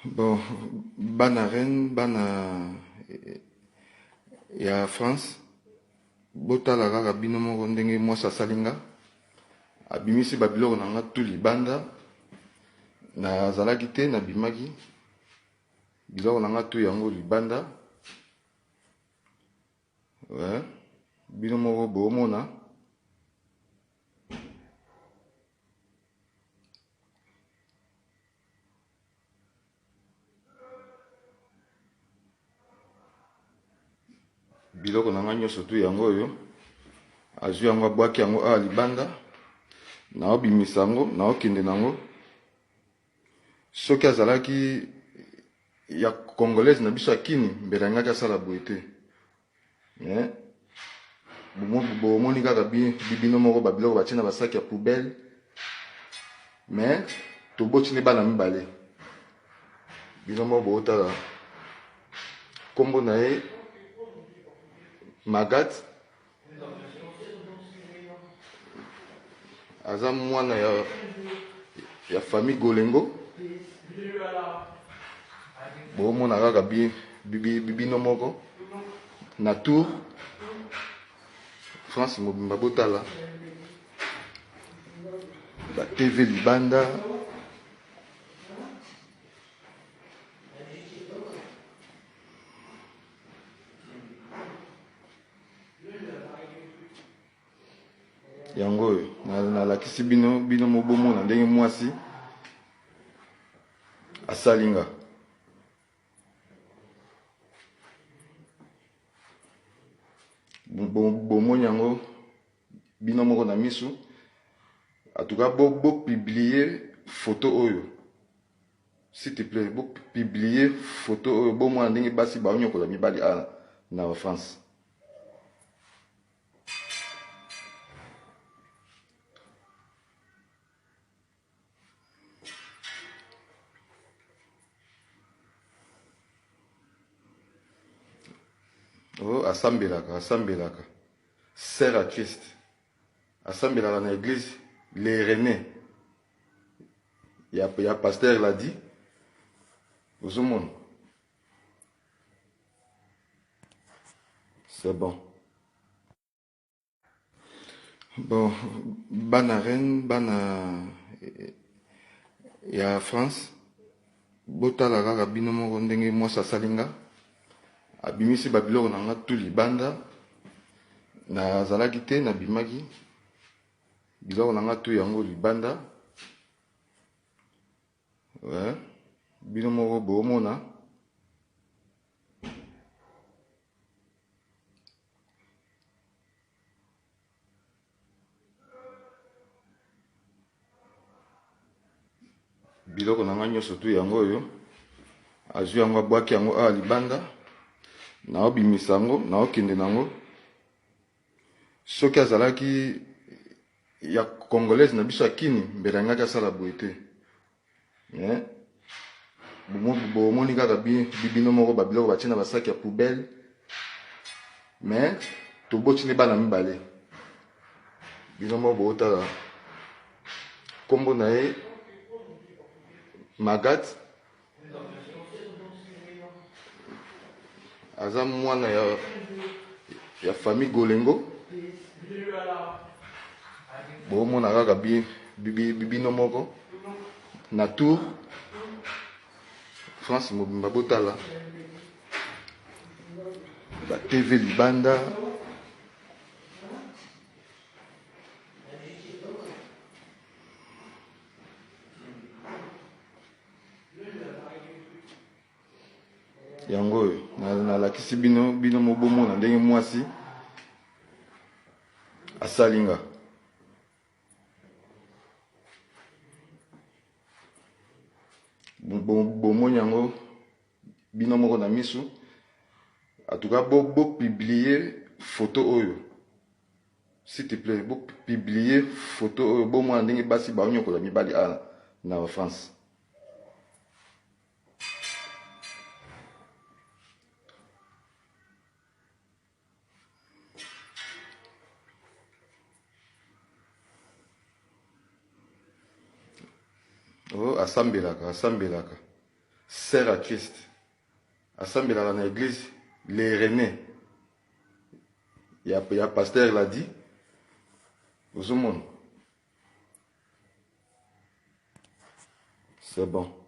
Bon, bana Rennes, bana ya France, botala kaka bino moko ndenge mwasi asalinga abimisi babiloko na nga tu libanda nazalaki te nabimaki biloko na nga tu yango libanda. Ouais. Bino moko boomona biloko na nga nyonso tu yango oyo azwi yango abwaki yango awa libanda naobimisa yango naokende nango. Soki azalaki ya congolaise na biso akini mbele angaki asala boye te. Bomoni kaka bino moko babiloko batie na basaki ya poubelle, mais tobotini bana mibale. Bino moko bootala kombo na ye Magat, aza mwana ya famille Golengo. Bomona kaka bino moko na tour France mobimba botala ba TV libanda. Yango oyo nalakisi bino mobomona ndenge mwasi asalinga. Bomoni yango bino moko na misu. En tout cas, bo publier photo oyo, s'il te plaît, bo publier photo oyo bo mwana ndenge basi baonyokola mibali na France. Oh, asambelaka sœur à Christ, asambelaka na église les René ya pasteur l'a dit ozomona. C'est bon. Bon, bana Rennes, bana ya France, botala kaka bino moko ndenge mwasi asalinga abimisi babiloko na nga tu libanda nazalaki te nabimaki biloko na nga tu yango libanda. Ouais. Bino moko boomona biloko na nga nyonso tu yango oyo azwi yango abwaki yango awa libanda naobimisa yango naokende nango. Soki azalaki ya congolaise na biso akini mbele angaki asala boye te. Bomoni kaka bino moko babiloko batie na basaki ya poubelle, mais tobotini bana mibale. Bino moko bootala kombo na ye Magat, aza mwana ya famille Golengo. Bomona kaka bino moko na tour France mobimba botala ba TV libanda. Yango oyo nalakisi bino mobomona ndenge mwasi asalinga. Bomoni yango bino moko na misu. En tout cas, bo publier photo oyo, s'il te plaît, bo publier photo oyo bo mwana ndenge basi baonyokola mibali na France. Oh, asambelaka sert à Christ. Assemblée dans l'église, les René. Il y a pasteur l'a dit. Aux hommes. C'est bon.